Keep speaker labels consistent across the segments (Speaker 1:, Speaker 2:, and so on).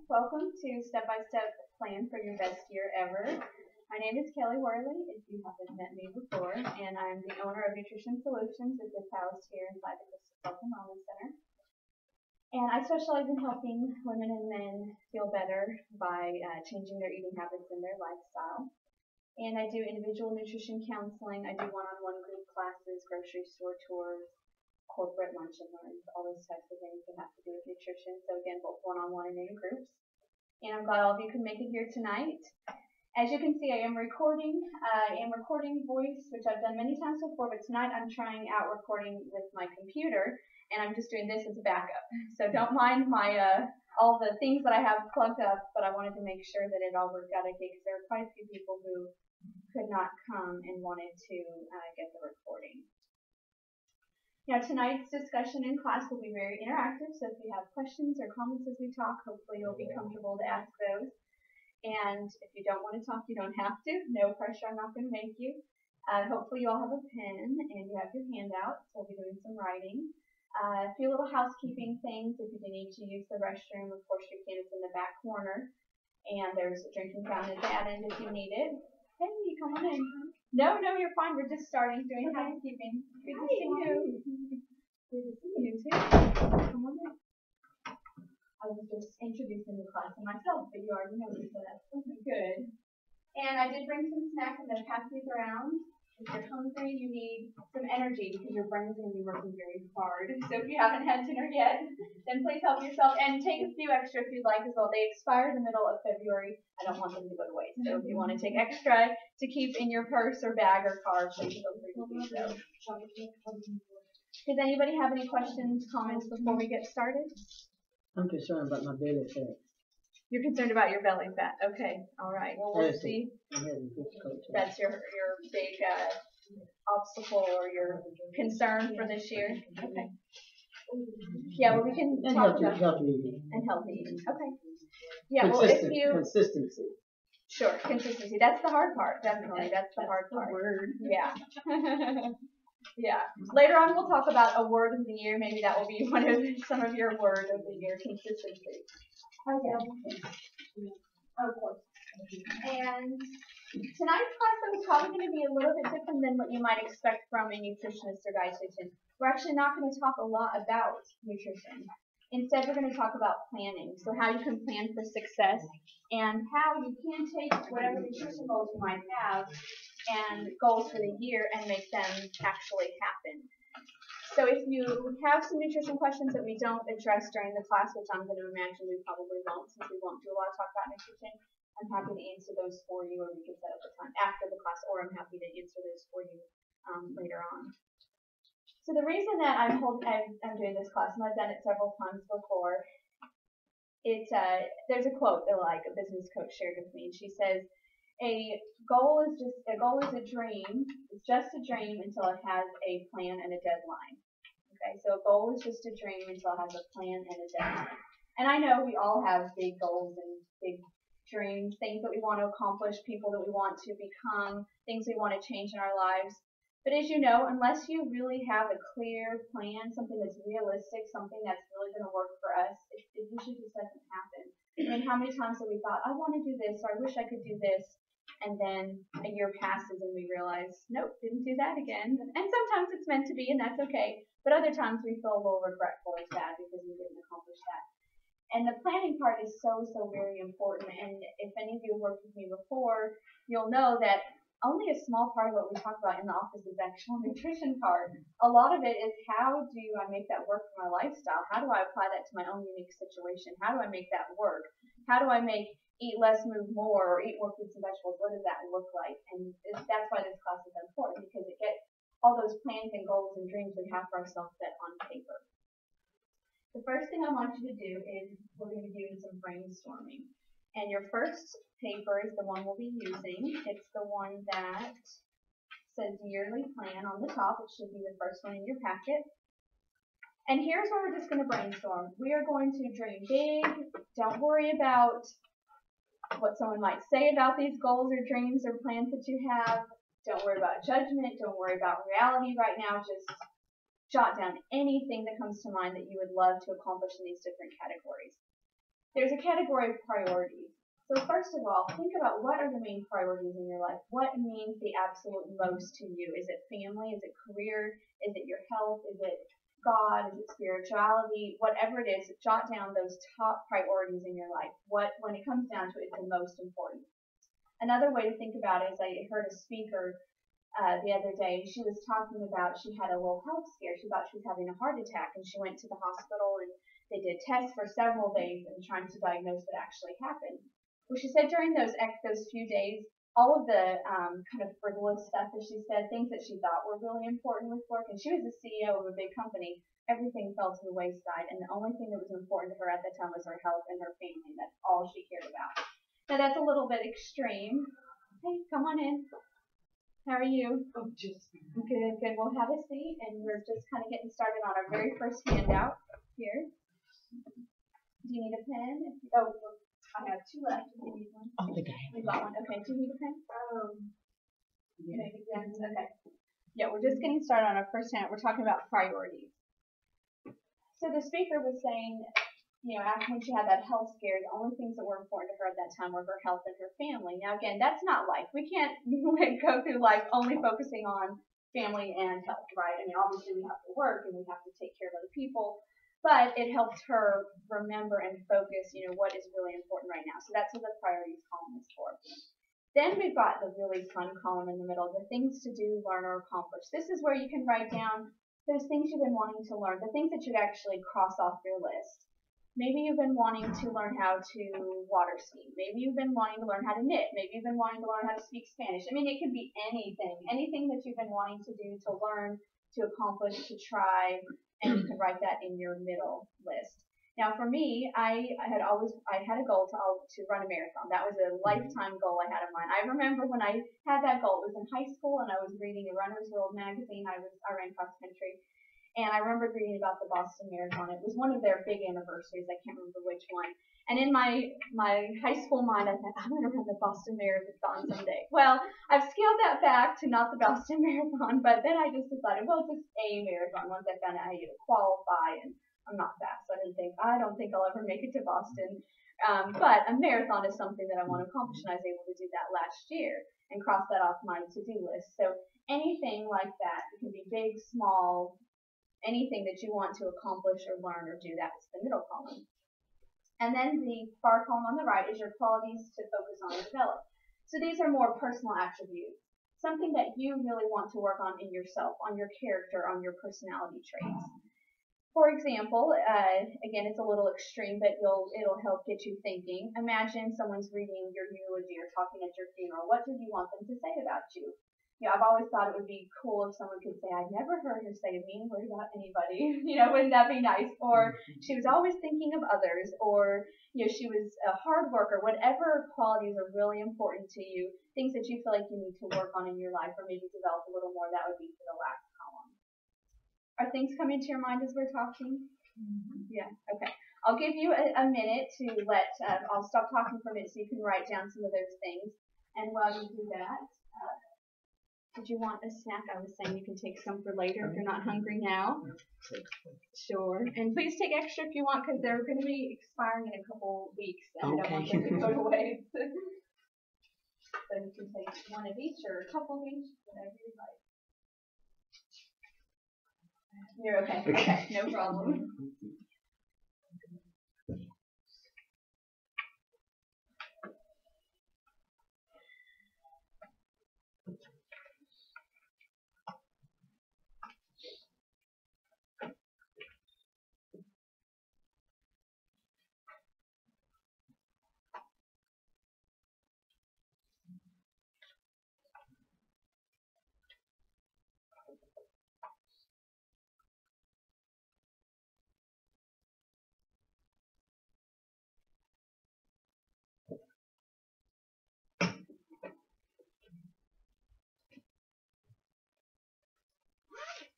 Speaker 1: Welcome to Step-by-Step Plan for Your Best Year Ever. My name is Kelly Worley, if you haven't met me before, and I'm the owner of Nutrition Solutions, which is housed here inside the Crystal Health and Wellness Center. And I specialize in helping women and men feel better by changing their eating habits and their lifestyle. And I do individual nutrition counseling. I do one-on-one group classes, grocery store tours, corporate lunch and learns, all those types of things that have to do with nutrition. So again, both one-on-one and in groups. And I'm glad all of you could make it here tonight. As you can see, I am recording voice, which I've done many times before, but tonight I'm trying out recording with my computer, and I'm just doing this as a backup. So don't mind my all the things that I have plugged up, but I wanted to make sure that it all worked out okay, because there are quite a few people who could not come and wanted to get the recording. Now, tonight's discussion in class will be very interactive, so if you have questions or comments as we talk, hopefully you'll be comfortable to ask those. And if you don't want to talk, you don't have to. No pressure, I'm not going to make you. Hopefully you all have a pen and you have your handout, so we'll be doing some writing. A few little housekeeping things. If you need to use the restroom, of course you can. It's in the back corner. And there's a drinking fountain at that end if you need it. Hey, come on in. No, you're fine. We're just starting doing housekeeping. Good to see you. Good to see you too. Come on in. I was just introducing the class and myself, but you already know me, so that's good. And I did bring some snacks. I'm going to pass these around. If you're hungry, you need some energy because your brain is going to be working very hard. So if you haven't had dinner yet, then please help yourself and take a few extra if you'd like as well. They expire in the middle of February. I don't want them to go to waste. So if you want to take extra to keep in your purse or bag or car, please feel free to do so. Does anybody have any questions, comments before we get started?
Speaker 2: I'm concerned about my belly fat.
Speaker 1: You're concerned about your belly fat. Okay. All right. Well, we'll see. That's your big obstacle or your concern for this year. Okay. Yeah, well, we can talk about
Speaker 2: healthy eating.
Speaker 1: And healthy eating. Okay. Yeah, well, if you
Speaker 2: consistency.
Speaker 1: Sure, consistency. That's the hard part. Definitely, that's the hard part. Word. Yeah. Yeah. Later on, we'll talk about a word of the year. Maybe that will be some of your word of the year, consistency. Okay. Of course. And tonight's class is probably going to be a little bit different than what you might expect from a nutritionist or dietitian. We're actually not going to talk a lot about nutrition. Instead, we're going to talk about planning. So how you can plan for success and how you can take whatever nutrition goals you might have and goals for the year and make them actually happen. So if you have some nutrition questions that we don't address during the class, which I'm going to imagine we probably won't since we won't do a lot of talk about nutrition, I'm happy to answer those for you, or we can set up a time after the class, or I'm happy to answer those for you later on. So the reason that I'm doing this class, and I've done it several times before, there's a quote that a business coach shared with me, and she says, a goal is a dream. It's just a dream until it has a plan and a deadline. Okay, so a goal is just a dream until it has a plan and a deadline. And I know we all have big goals and big dreams, things that we want to accomplish, people that we want to become, things we want to change in our lives. But as you know, unless you really have a clear plan, something that's realistic, something that's really going to work for us, it usually just doesn't happen. I mean, how many times have we thought, I want to do this, or I wish I could do this, and then a year passes and we realize, nope, didn't do that again. And sometimes it's meant to be, and that's okay. But other times we feel a little regretful or sad because we didn't accomplish that. And the planning part is so very important. And if any of you have worked with me before, you'll know that only a small part of what we talk about in the office is actual nutrition part. A lot of it is how do I make that work for my lifestyle? How do I apply that to my own unique situation? How do I make that work? How do I make eat less, move more, or eat more fruits and vegetables? What does that look like? And that's why this class is important, because it gets all those plans and goals and dreams we have for ourselves set on paper. The first thing I want you to do is we're going to be doing some brainstorming. And your first paper is the one we'll be using. It's the one that says yearly plan on the top. It should be the first one in your packet. And here's where we're just going to brainstorm. We are going to dream big. Don't worry about what someone might say about these goals or dreams or plans that you have. Don't worry about judgment. Don't worry about reality right now. Just jot down anything that comes to mind that you would love to accomplish in these different categories. There's a category of priorities. So first of all, think about what are the main priorities in your life. What means the absolute most to you? Is it family? Is it career? Is it your health? Is it God? Is it spirituality? Whatever it is, jot down those top priorities in your life. What, when it comes down to it, is the most important. Another way to think about it is I heard a speaker the other day. She was talking about she had a little health scare. She thought she was having a heart attack, and she went to the hospital and they did tests for several days and trying to diagnose what actually happened. Well, she said during those few days, all of the kind of frivolous stuff that she said, things that she thought were really important with work, and she was the CEO of a big company, everything fell to the wayside, and the only thing that was important to her at that time was her health and her family. That's all she cared about. Now that's a little bit extreme. Hey, come on in. How are you?
Speaker 2: Oh, just
Speaker 1: Good, good. We'll have a seat, and we're just kind of getting started on our very first handout here. Do you need a pen? Oh, I have two left. Do you need one?
Speaker 2: I think I have.
Speaker 1: We got one. Okay. Do you need a pen?
Speaker 2: Yeah.
Speaker 1: Maybe yes. Okay. Yeah, we're just getting started on our first handout. We're talking about priorities. So the speaker was saying, you know, after when she had that health scare, the only things that were important to her at that time were her health and her family. Now, again, that's not life. We can't go through life only focusing on family and health, right? I mean, obviously we have to work and we have to take care of other people, but it helped her remember and focus, you know, what is really important right now. So that's what the priorities column is for. Then we've got the really fun column in the middle, the things to do, learn, or accomplish. This is where you can write down those things you've been wanting to learn, the things that you'd actually cross off your list. Maybe you've been wanting to learn how to water ski. Maybe you've been wanting to learn how to knit. Maybe you've been wanting to learn how to speak Spanish. I mean, it could be anything that you've been wanting to do, to learn, to accomplish, to try, and you can write that in your middle list. Now, for me, I had a goal to run a marathon. That was a lifetime goal I had of mine. I remember when I had that goal, it was in high school, and I was reading a Runner's World magazine. I ran cross country. And I remember reading about the Boston Marathon. It was one of their big anniversaries. I can't remember which one. And in my high school mind, I thought, I'm going to run the Boston Marathon someday. Well, I've scaled that back to not the Boston Marathon, but then I just decided, well, just a marathon. Once I found out how you qualify, and I'm not fast, so I don't think I'll ever make it to Boston. But a marathon is something that I want to accomplish, and I was able to do that last year and cross that off my to-do list. So anything like that, it can be big, small, anything that you want to accomplish or learn or do, that's the middle column. And then the far column on the right is your qualities to focus on and develop. So these are more personal attributes, something that you really want to work on in yourself, on your character, on your personality traits. For example, again, it's a little extreme, but it'll help get you thinking. Imagine someone's reading your eulogy or talking at your funeral. What did you want them to say about you? You know, I've always thought it would be cool if someone could say, I've never heard her say a mean word about anybody. You know, wouldn't that be nice? Or she was always thinking of others. Or, you know, she was a hard worker. Whatever qualities are really important to you, things that you feel like you need to work on in your life or maybe develop a little more, that would be for the last column. Are things coming to your mind as we're talking? Mm-hmm. Yeah, okay. I'll give you a minute to I'll stop talking for a minute so you can write down some of those things. And while you do that, did you want a snack? I was saying you can take some for later if you're not hungry now. Sure. And please take extra if you want, because they're going to be expiring in a couple weeks. And I don't want them to go to waste. So you can take one of each or a couple of each, whatever you like. You're okay. Okay, no problem.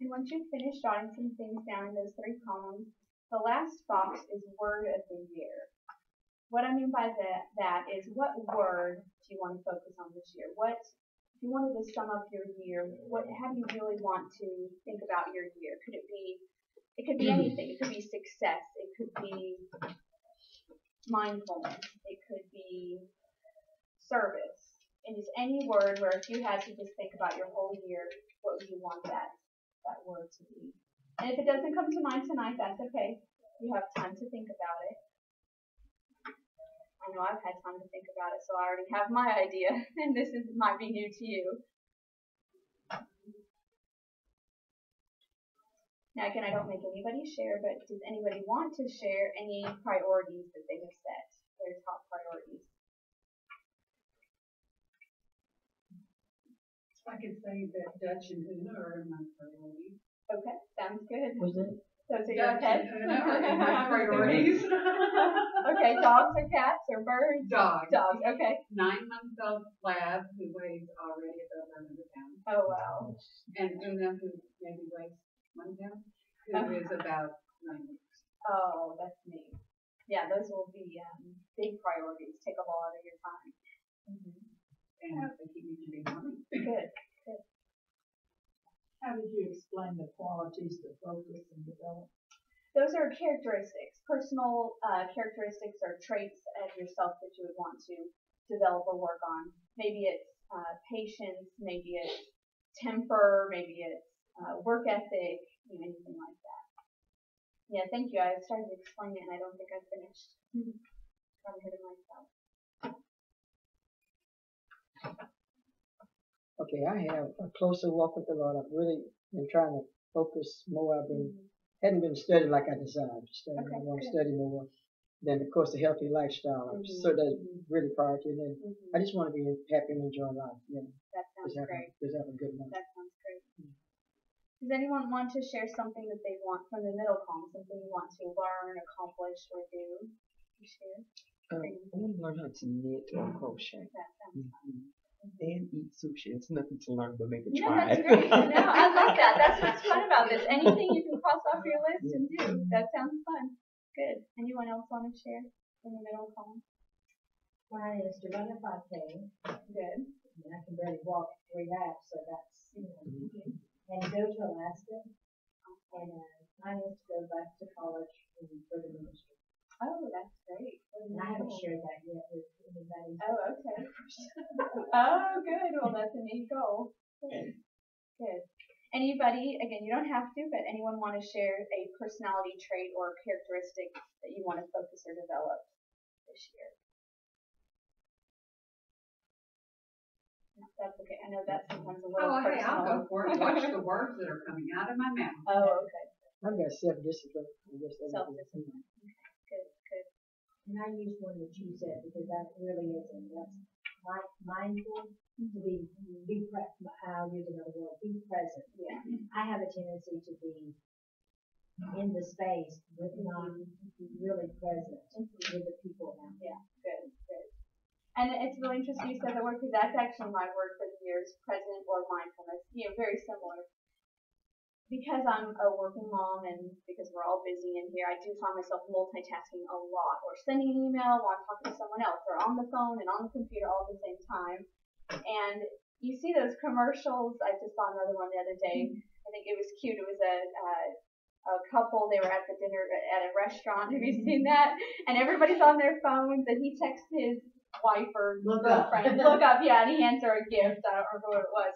Speaker 1: And once you've finished jotting some things down in those three columns, the last box is word of the year. What I mean by that is, what word do you want to focus on this year? If you wanted to sum up your year, how do you really want to think about your year? It could be anything. It could be success. It could be mindfulness. It could be service. And just any word where if you had to just think about your whole year, what would you want that word to be? And if it doesn't come to mind tonight, that's okay. You have time to think about it. I know I've had time to think about it, so I already have my idea, and might be new to you. Now again, I don't make anybody share, but does anybody want to share any priorities that they have set, their top priorities?
Speaker 2: I could say that Dutch and Una are my priorities.
Speaker 1: Okay, sounds good.
Speaker 3: Was it?
Speaker 1: Those are your pets?
Speaker 2: Una are my priorities.
Speaker 1: Okay, dogs or cats or birds?
Speaker 2: Dogs.
Speaker 1: Dogs, okay.
Speaker 2: 9-month-old lab who weighs already about 100 pounds.
Speaker 1: Oh, wow.
Speaker 2: And Una who maybe weighs 1 pound, who is about 9 weeks.
Speaker 1: Oh, that's neat. Yeah, those will be big priorities. Take up a lot of your time. Mm-hmm.
Speaker 2: And they keep me to be mommy.
Speaker 1: Good.
Speaker 3: How did you explain the qualities to focus and develop?
Speaker 1: Those are characteristics, personal characteristics or traits of yourself that you would want to develop or work on. Maybe it's patience, maybe it's temper, maybe it's work ethic, anything like that. Yeah, thank you. I started to explain it and I don't think I finished. Probably hurting myself.
Speaker 3: Okay, I have a closer walk with the Lord. I've really been trying to focus more. Hadn't been studying like I desired to study.
Speaker 1: Okay,
Speaker 3: I want to
Speaker 1: good.
Speaker 3: study more. Then, of course, the healthy lifestyle. So that's really priority. And then I just want to be happy and enjoy life.
Speaker 1: That sounds great.
Speaker 3: Just have a good life.
Speaker 1: That sounds great. Does anyone want to share something that they want from the middle column, something you want to learn, accomplish, or do? Share.
Speaker 4: I want to learn how to knit or crochet.
Speaker 1: That sounds fun.
Speaker 4: And eat sushi. It's nothing to learn, but make it
Speaker 1: No,
Speaker 4: try.
Speaker 1: that's great. No, I love that. That's what's fun about this. Anything you can cross off your list and do. That sounds fun. Good. Anyone else want to share in the middle column?
Speaker 5: Mine is to run a 5K.
Speaker 1: Good.
Speaker 5: And I can barely walk 3 laps, so that's, and go to Alaska. And mine is to go back to college and further ministry.
Speaker 1: Oh, that's great.
Speaker 5: And I haven't shared that yet with anybody.
Speaker 1: Oh, okay. Oh, good. Well, that's a neat goal. Good. Good. Anybody, again, you don't have to, but anyone want to share a personality trait or characteristic that you want to focus or develop this year? No, that's okay. I know that's sometimes a little
Speaker 2: Oh, hey, I'll
Speaker 1: personal.
Speaker 2: go for it. Watch the words that are coming out of my mouth.
Speaker 1: Oh, okay.
Speaker 3: I've got self-discipline.
Speaker 1: Self-discipline. Good, good.
Speaker 5: And I use one that you said because that really is, that's mindful to be present. I'll use another word, be present.
Speaker 1: Yeah.
Speaker 5: I have a tendency to be in the space, but not really present with the people around me.
Speaker 1: Yeah, good, good. And it's really interesting you said the word, because that's actually my word for the year is present or mindfulness. Very similar. Because I'm a working mom and because we're all busy in here, I do find myself multitasking a lot, or sending an email while I'm talking to someone else, or on the phone and on the computer all at the same time. And you see those commercials. I just saw another one the other day. I think it was cute. It was a couple. They were at the dinner at a restaurant. Have you seen that? And everybody's on their phones, and he texts his wife or girlfriend. Look up, yeah, and he hands her a gift. I don't remember what it was.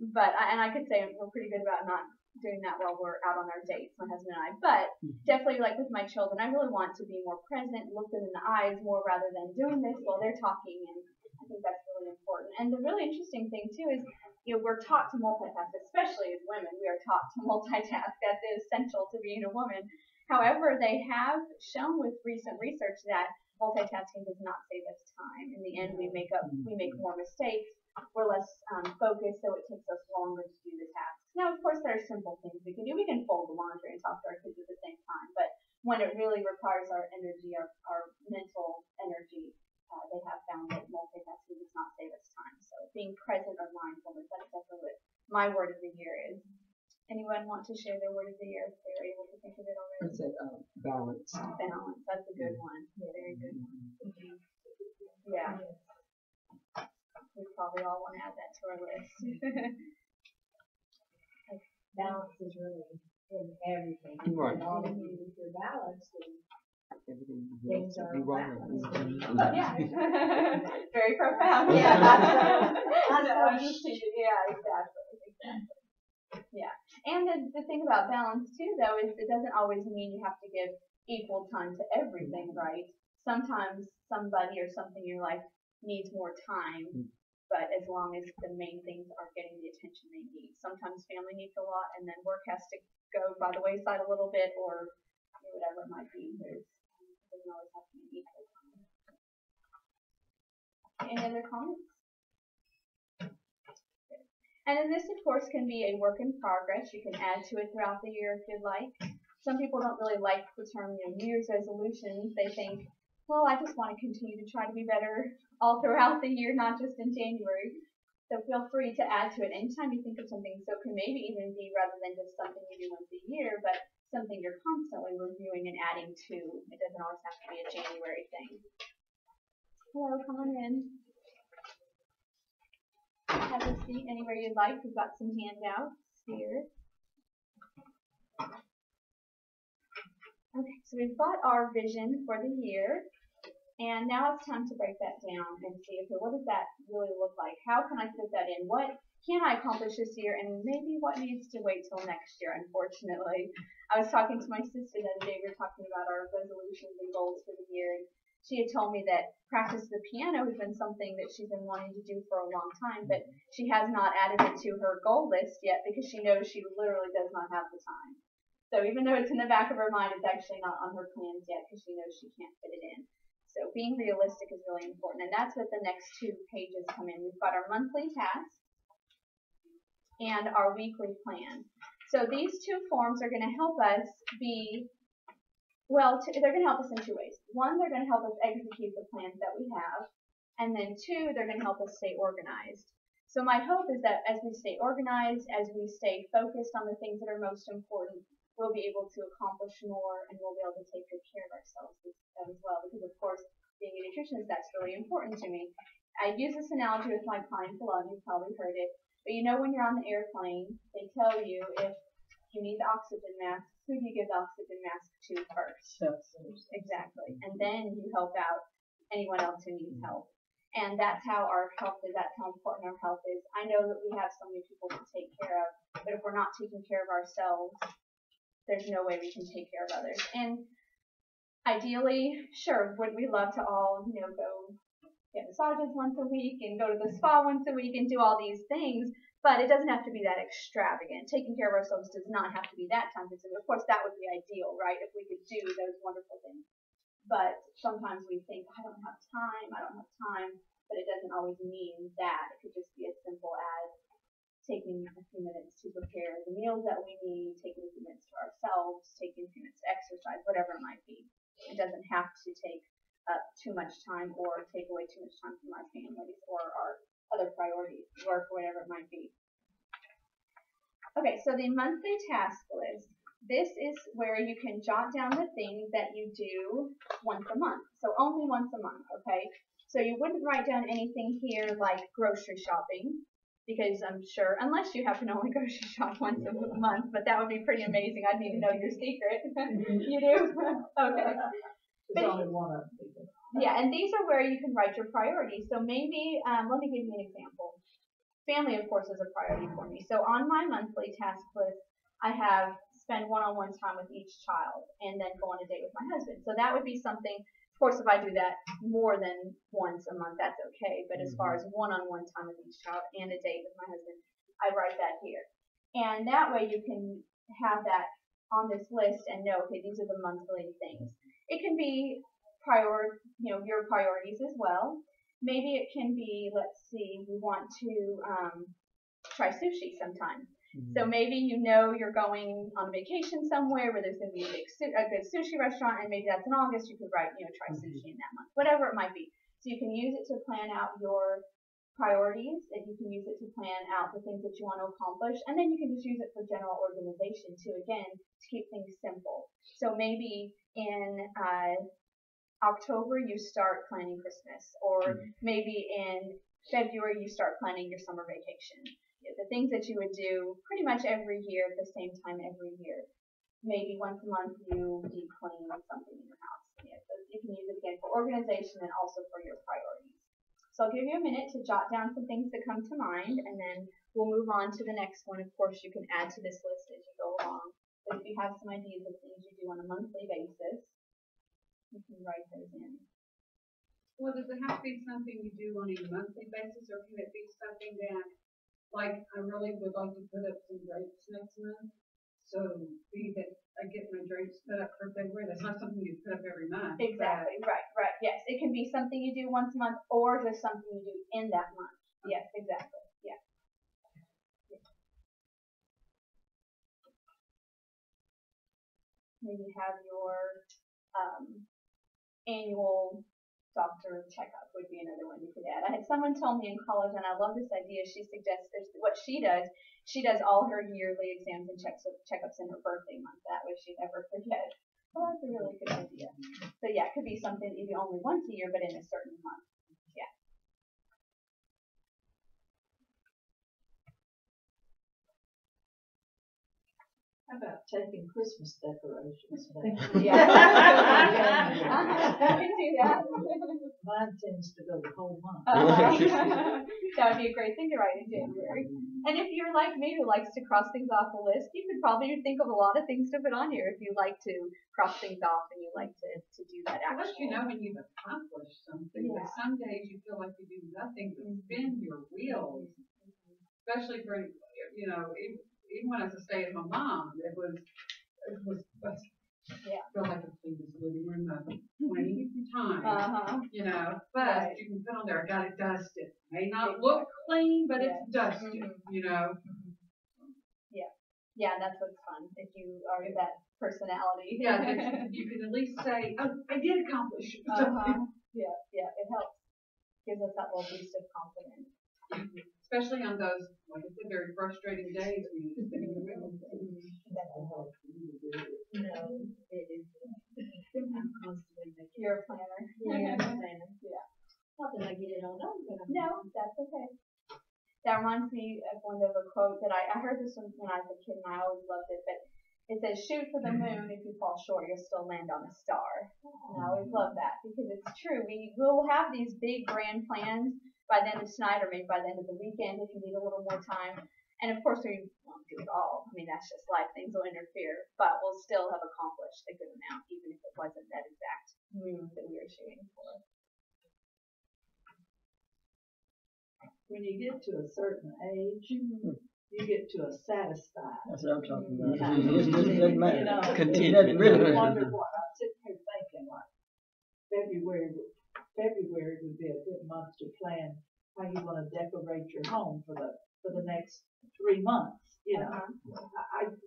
Speaker 1: But I could say we're pretty good about not doing that while we're out on our dates, my husband and I. But definitely, like with my children, I really want to be more present, look them in the eyes more rather than doing this while they're talking. And I think that's really important. And the really interesting thing too is, we're taught to multitask, especially as women. We are taught to multitask. That is essential to being a woman. However, they have shown with recent research that multitasking does not save us time. In the end, we make more mistakes. We're less focused, so it takes us longer to do the tasks. Now, of course, there are simple things we can do. We can fold the laundry and talk to our kids at the same time. But when it really requires our energy, our mental energy, they have found that multitasking does not save us time. So being present or mindfulness, that's definitely what my word of the year is. Anyone want to share their word of the year if they're able to think of it already?
Speaker 4: I said balance.
Speaker 1: Balance. That's a good one. Very good one. Yeah. We probably all want to add that to our list.
Speaker 5: Balance is really in everything.
Speaker 4: Right.
Speaker 5: And all of you, if you're balanced,
Speaker 4: everything
Speaker 5: Things
Speaker 4: will
Speaker 5: are
Speaker 4: be wrong.
Speaker 1: Yeah. Very profound. Yeah. Yeah, exactly. Yeah. And the thing about balance too, though, is it doesn't always mean you have to give equal time to everything, right? Sometimes somebody or something in your life needs more time, but as long as the main things are getting the attention they need. Sometimes family needs a lot, and then work has to go by the wayside a little bit, or whatever it might be. It doesn't always have to be equal time. Any other comments? And then this, of course, can be a work in progress. You can add to it throughout the year if you'd like. Some people don't really like the term, New Year's resolutions. They think, well, I just want to continue to try to be better all throughout the year, not just in January. So feel free to add to it anytime you think of something. So it can maybe even be rather than just something you do once a year, but something you're constantly reviewing and adding to. It doesn't always have to be a January thing. Hello, come on in. Have a seat anywhere you'd like. We've got some handouts here. Okay, so we've got our vision for the year, and now it's time to break that down and see, okay, what does that really look like? How can I fit that in? What can I accomplish this year, and maybe what needs to wait till next year, unfortunately. I was talking to my sister the other day. We were talking about our resolutions and goals for the year, and she had told me that practice the piano has been something that she's been wanting to do for a long time, but she has not added it to her goal list yet because she knows she literally does not have the time. So even though it's in the back of her mind, it's actually not on her plans yet because she knows she can't fit it in. So being realistic is really important, and that's what the next two pages come in. We've got our monthly task and our weekly plan. So these two forms are going to help us be, they're going to help us in two ways. One, they're going to help us execute the plans that we have, and then two, they're going to help us stay organized. So my hope is that as we stay organized, as we stay focused on the things that are most important, we'll be able to accomplish more, and we'll be able to take good care of ourselves as well. Because of course, being a nutritionist, that's really important to me. I use this analogy with my clients a lot. You've probably heard it. But you know when you're on the airplane, they tell you if you need the oxygen mask, who do you give the oxygen mask to first? Exactly. And then you help out anyone else who needs help. And that's how our health is. That's how important our health is. I know that we have so many people to take care of, but if we're not taking care of ourselves, there's no way we can take care of others. And ideally, sure, would we love to all, go get massages once a week and go to the spa once a week and do all these things, but it doesn't have to be that extravagant. Taking care of ourselves does not have to be that time consuming. Of course, that would be ideal, right, if we could do those wonderful things. But sometimes we think, I don't have time, but it doesn't always mean that. It could just be as simple as taking a few minutes to prepare the meals that we need, taking a few minutes for ourselves, taking a few minutes to exercise, whatever it might be. It doesn't have to take up too much time or take away too much time from our families or our other priorities, work, or whatever it might be. Okay, so the monthly task list. This is where you can jot down the things that you do once a month. So only once a month, okay? So you wouldn't write down anything here like grocery shopping, because I'm sure, unless you happen to only grocery shop once a month, but that would be pretty amazing. I'd need to know your secret. You do? Okay.
Speaker 5: There's only one of them.
Speaker 1: Yeah, and these are where you can write your priorities. So maybe, let me give you an example. Family, of course, is a priority for me. So on my monthly task list, I have spend one-on-one time with each child and then go on a date with my husband. So that would be something, of course, if I do that more than once a month, that's okay. But as far as one-on-one time with each child and a date with my husband, I write that here. And that way you can have that on this list and know, okay, these are the monthly things. It can be your priorities as well. Maybe it can be, let's see, we want to try sushi sometime. So maybe you're going on a vacation somewhere where there's going to be a good sushi restaurant, and maybe that's in August. You could write, try sushi in that month, whatever it might be. So you can use it to plan out your priorities, and you can use it to plan out the things that you want to accomplish, and then you can just use it for general organization too, again, to keep things simple. So maybe in October you start planning Christmas, or maybe in February you start planning your summer vacation. The things that you would do pretty much every year at the same time every year. Maybe once a month you deep clean something in your house. organization and also for your priorities. So I'll give you a minute to jot down some things that come to mind, and then we'll move on to the next one. Of course, you can add to this list as you go along. But if you have some ideas of things you do on a monthly basis, you can write those in.
Speaker 2: Well, does it have to be something you do on a monthly basis, or can it be something that, like, I really would like to put up some drapes next month? So be that I get my drapes put up for February. That's not something you put up every month.
Speaker 1: Exactly, right. Yes, it can be something you do once a month or just something you do in that month. Yes, exactly. Yeah. Maybe have your annual doctor checkup would be another one you could add. I had someone tell me in college, and I love this idea. She suggests what she does all her yearly exams and checkups in her birthday month. That way she never forgets. Well, that's a really good idea. So yeah, it could be something maybe only once a year, but in a certain month. Yeah.
Speaker 5: How about taking Christmas decorations back?
Speaker 1: Yeah. I can do that.
Speaker 5: Mine tends to go the whole month.
Speaker 1: That would be a great thing to write in January. And if you're like me who likes to cross things off the list, you could probably think of a lot of things to put on here if you like to cross things off and you like to do that
Speaker 2: I'll let you
Speaker 1: actually.
Speaker 2: know when you've accomplished something.
Speaker 1: Yeah.
Speaker 2: But some days you feel like you do nothing but spin your wheels, especially for, even when I was a stay-at-home mom, it was
Speaker 1: Yeah.
Speaker 2: feel like I've cleaned this living room up 20 times, but
Speaker 1: Right.
Speaker 2: you can put on there, I got it dusted. May not look clean, but it's dusted,
Speaker 1: Yeah, that's what's fun if you are that personality.
Speaker 2: Yeah, you can at least say, oh, I did accomplish something.
Speaker 1: Yeah, it helps. Gives us that little boost of confidence.
Speaker 2: Especially on those, like I said, very frustrating days when you're spinning your wheels.
Speaker 5: No, it is. I'm constantly making.
Speaker 1: You're a planner.
Speaker 5: Yeah, I'm a planner.
Speaker 1: Yeah.
Speaker 5: Not that I get it all done, but I'm.
Speaker 1: No, that's okay. That reminds me of one of a quote that I heard this when I was a kid and I always loved it, but it says, shoot for the moon. If you fall short, you'll still land on a star. And I always love that because it's true. We will have these big grand plans by the end of tonight or maybe by the end of the weekend if you need a little more time. And of course, we won't do it all. I mean, that's just life. Things will interfere, but we'll still have accomplished a good amount, even if it wasn't that exact moon that we were shooting for.
Speaker 5: When you get to a certain age, you get to a satisfied.
Speaker 3: That's what I'm talking about.
Speaker 5: Yeah.
Speaker 3: It doesn't matter.
Speaker 5: You know,
Speaker 3: It doesn't really
Speaker 5: I
Speaker 3: matter.
Speaker 5: wonder what I'm sitting here thinking, like February would be a good month to plan how you want to decorate your home for the next 3 months.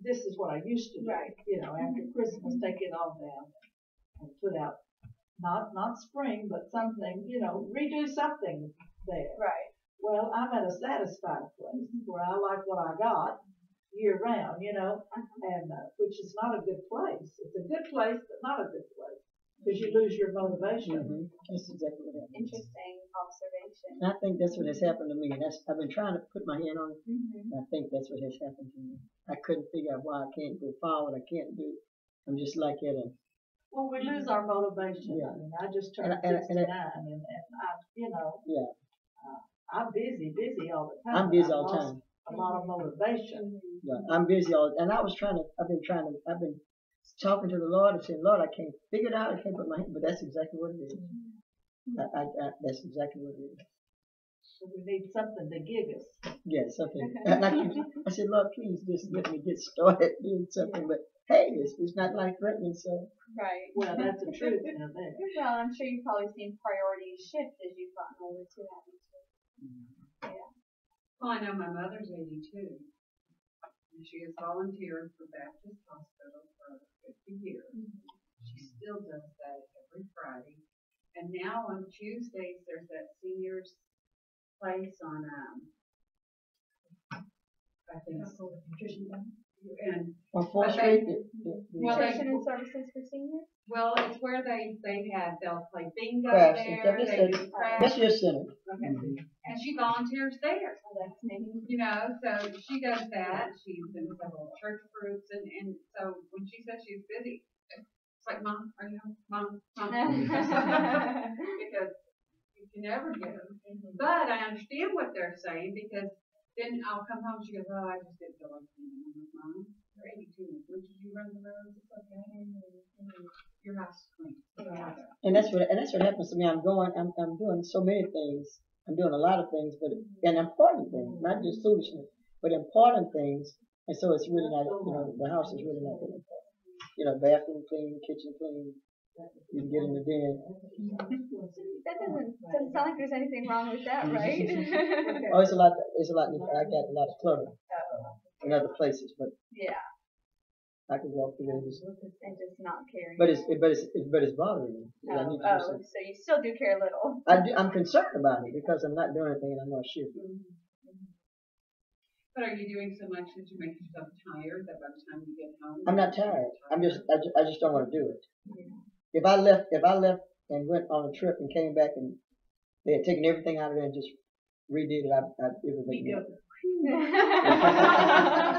Speaker 5: This is what I used to do.
Speaker 1: Right.
Speaker 5: After Christmas, take it all down and put out not spring, but something. Redo something there.
Speaker 1: Right.
Speaker 5: Well, I'm at a satisfied place where I like what I got year round, and which is not a good place. It's a good place, but not a good place because you lose your motivation.
Speaker 3: That's exactly what happened.
Speaker 1: Interesting observation.
Speaker 3: And I think that's what has happened to me. And I've been trying to put my hand on it.
Speaker 1: Mm-hmm.
Speaker 3: And I think that's what has happened to me. I couldn't figure out why I can't go forward. I can't do it. I'm just like at a.
Speaker 5: Well, we lose our motivation.
Speaker 3: Yeah.
Speaker 5: I mean, I just turned
Speaker 3: And
Speaker 5: 69, and I,
Speaker 3: Yeah.
Speaker 5: I'm busy all the time.
Speaker 3: I'm busy
Speaker 5: I
Speaker 3: all the
Speaker 5: lost
Speaker 3: time.
Speaker 5: A lot of motivation.
Speaker 3: Yeah. I'm busy and I've been talking to the Lord and saying, Lord, I can't figure it out. I can't put my hand, but that's exactly what it is. That's exactly what it is.
Speaker 5: So we need something to gig us.
Speaker 3: Yeah, something. I said, Lord, please just let me get started doing something. But hey, it's not life threatening, so.
Speaker 1: Right.
Speaker 5: Well, that's the truth in there.
Speaker 1: Well, I'm sure you've probably seen priorities shift as you've gotten older too, haven't you? Yeah.
Speaker 2: Well, I know my mother's 82, and she has volunteered for Baptist Hospital for 50 years. She still does that every Friday. And now on Tuesdays, there's that seniors place on, I think, and
Speaker 3: On 4th
Speaker 2: But they-
Speaker 3: Street?
Speaker 2: Well, they-
Speaker 1: Nutrition and services for seniors?
Speaker 2: well, it's where they'll play bingo
Speaker 3: Crafts and
Speaker 2: there,
Speaker 3: stuff.
Speaker 2: they do crafts.
Speaker 3: That's your center.
Speaker 2: Okay. And she volunteers there.
Speaker 1: Oh, that's amazing.
Speaker 2: So she does that. She's in several church groups, and so when she says she's busy, It's like, Mom, are you home? Mom, Mom. Because you can never get them. But I understand what they're saying because then I'll come home. She goes, "Oh, I just didn't feel like cleaning." I'm like, "Mom, you're 82. As much as you run the roads, it's okay. Your house is clean."
Speaker 3: And that's what happens to me. I'm doing so many things. I'm doing a lot of things, but and important things, not just foolishness, but important things. And so it's really not, the house is really not that important. Bathroom clean, kitchen clean. You can get in the den.
Speaker 1: That doesn't sound like there's anything wrong with that, right?
Speaker 3: Oh, it's a lot. I got a lot of clutter in other places, but
Speaker 1: Yeah.
Speaker 3: I can walk through there and
Speaker 1: just not caring.
Speaker 3: But it's bothering me. I need to do something.
Speaker 1: So you still do care a little.
Speaker 3: I'm concerned about it because I'm not doing anything and I know I should.
Speaker 2: But are you doing so much that you make yourself tired that by the time you get home?
Speaker 3: I'm not tired. I just don't want to do it. Yeah. If I left and went on a trip and came back and they had taken everything out of there and just redid it, it would make me.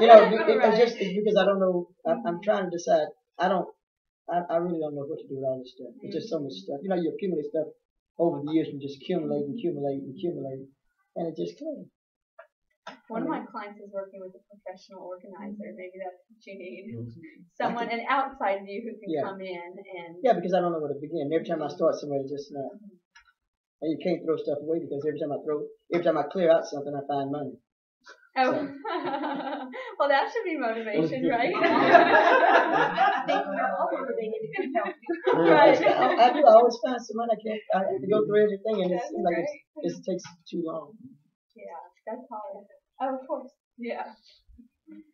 Speaker 3: It's because I don't know. I'm trying to decide. I really don't know what to do with all this stuff. It's just so much stuff. You accumulate stuff over the years and just accumulate, and it just cleans.
Speaker 1: One of my clients is working with a professional organizer. Maybe that's what you need. Someone, an outside view who can come in and.
Speaker 3: Yeah, because I don't know where to begin. Every time I start somewhere, it's just not. And you can't throw stuff away because every time I clear out something, I find money.
Speaker 1: Oh, so. Well, that should be motivation, right?
Speaker 5: I think we're all motivated to help you.
Speaker 1: Right.
Speaker 3: I do. I always find some money. I have to go through everything, and it seems like it takes too long.
Speaker 1: Yeah, that's hard. Oh, of course. Yeah.
Speaker 5: I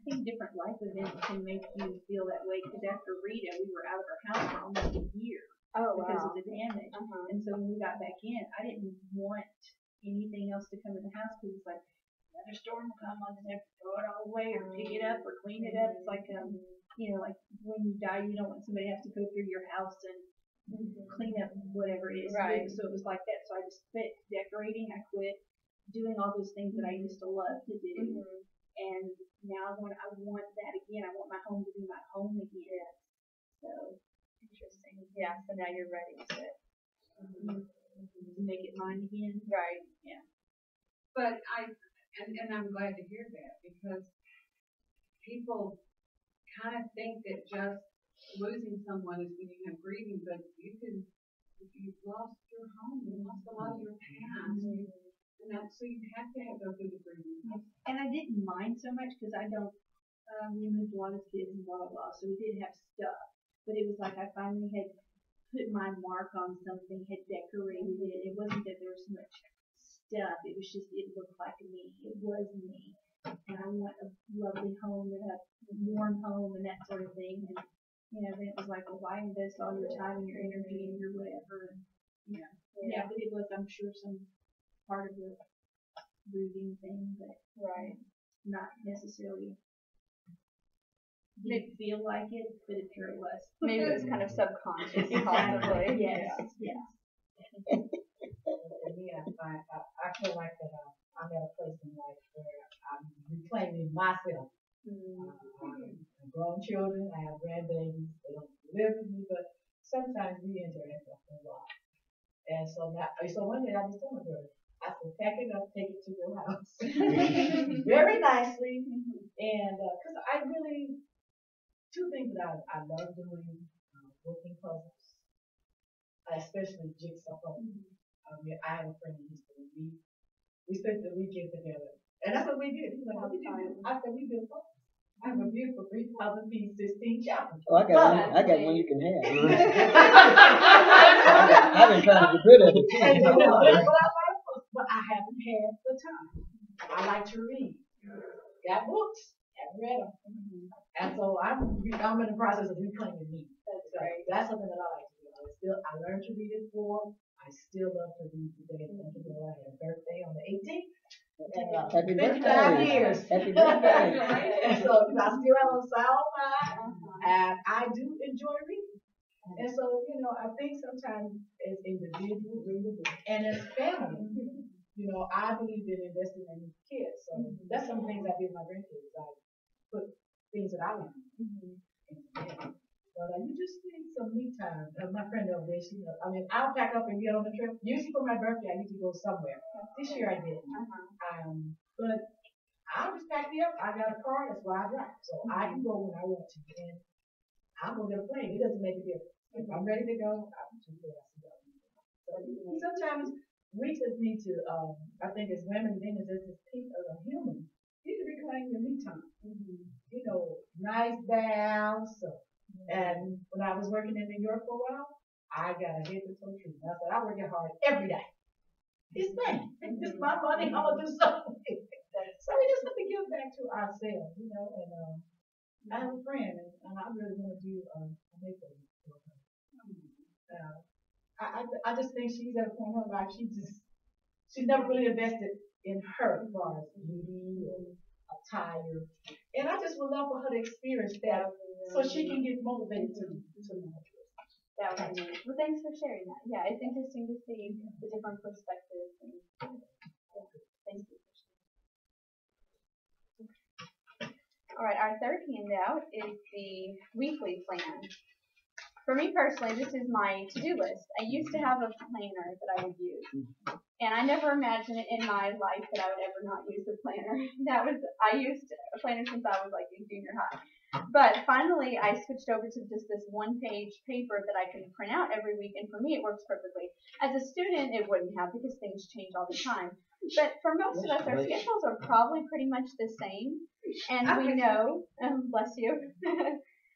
Speaker 5: think different life events can make you feel that way. Because after Rita, we were out of our house for almost a year.
Speaker 1: Oh,
Speaker 5: because
Speaker 1: wow.
Speaker 5: of the damage. And so when we got back in, I didn't want anything else to come in the house because it's like another storm will come, I'll just have to throw it all away or pick it up or clean it up. It's like like when you die, you don't want somebody to have to go through your house and clean up whatever it is.
Speaker 1: Right.
Speaker 5: So it was like that. So I just quit decorating. I quit doing all those things that I used to love to do. And now I want that again. I want my home to be my home again. So.
Speaker 1: Interesting. Yeah, so now you're ready to
Speaker 5: make it mine again.
Speaker 1: Right.
Speaker 5: Yeah.
Speaker 2: But and I'm glad to hear that because people kind of think that just losing someone is when you have grieving, but if you've lost your home, you lost a lot of your past. And that's so you have to go through the grieving.
Speaker 5: And I didn't mind so much because I don't, we moved a lot of kids and blah, blah, blah. So we did have stuff. But it was like I finally had put my mark on something, had decorated it. It wasn't that there was so much stuff. It was just, it looked like me. It was me. And I want a lovely home and a warm home and that sort of thing. And, then it was like, well, why invest all your time and your energy and your whatever? And, yeah, but it was, I'm sure, some part of the grieving thing, but not necessarily. Didn't feel like it, but it sure was.
Speaker 1: Maybe it was kind of subconscious, possibly.
Speaker 5: Yes.
Speaker 6: For me, I feel like that I'm at a place in life where I'm reclaiming myself. Grown children, I have grandbabies. They don't live with me, but sometimes we interact a whole lot. And so one day I just told my girl, I said, pack it up, take it to your house, very nicely, and because I really. Two things that I love doing, working puzzles, especially jigsaw puzzles. I have a friend in Houston. We spent the weekend together. And that's what we did. He was like, what did you do? I said, we built puzzles. I have a beautiful 3,000 piece 16 challenge.
Speaker 3: Oh, I got one you can have. I've been trying to get rid of it too.
Speaker 6: But I haven't had the time. I like to read. Got books. Haven't read them. And so I'm in the process of reclaiming me. That's right. That's something that I like to do. I learned to read at 4. I still love to read today. I had a birthday on the 18th.
Speaker 3: Happy
Speaker 6: 55
Speaker 3: birthday.
Speaker 6: years.
Speaker 3: Happy birthday.
Speaker 6: And so I still have a sound mind. And I do enjoy reading. And so, I think sometimes as individuals, and as family, I believe in investing in kids. So that's some things I do with my grandkids. I put things that I learned. But you just need some me time. My friend over there, she, I'll pack up and get on the trip. Usually for my birthday, I need to go somewhere. This year I didn't. But I'll just pack me up. I got a car. That's why I drive. So I can go when I want to. And I'll go get a plane. It doesn't make a difference. If I'm ready to go, I'm too good. I can go. So sometimes we just need to, I think as women, then as a human, you need to reclaim your me time. You know, nice baths. And when I was working in New York for a while, I got a head to toe treatment. I said, I work hard every day. It's me. It's my money. I'm going to do something. So we just have to give back to ourselves, you know. And I have a friend, and I really want to do a makeover for her. I just think she's at a point in her life, she's never really invested in her as far as beauty or attire. And I just would love for her to experience that so she can get motivated to know.
Speaker 1: That would be nice. Well, thanks for sharing that. Yeah, it's interesting to see the different perspectives. And, thank you. All right, our third handout is the weekly plan. For me personally, this is my to-do list. I used to have a planner that I would use, and I never imagined it in my life that I would ever not use a planner. I used a planner since I was like in junior high. But finally, I switched over to just this one-page paper that I can print out every week, and for me, it works perfectly. As a student, it wouldn't have because things change all the time. But for most of us, our schedules are probably pretty much the same, and we know, bless you,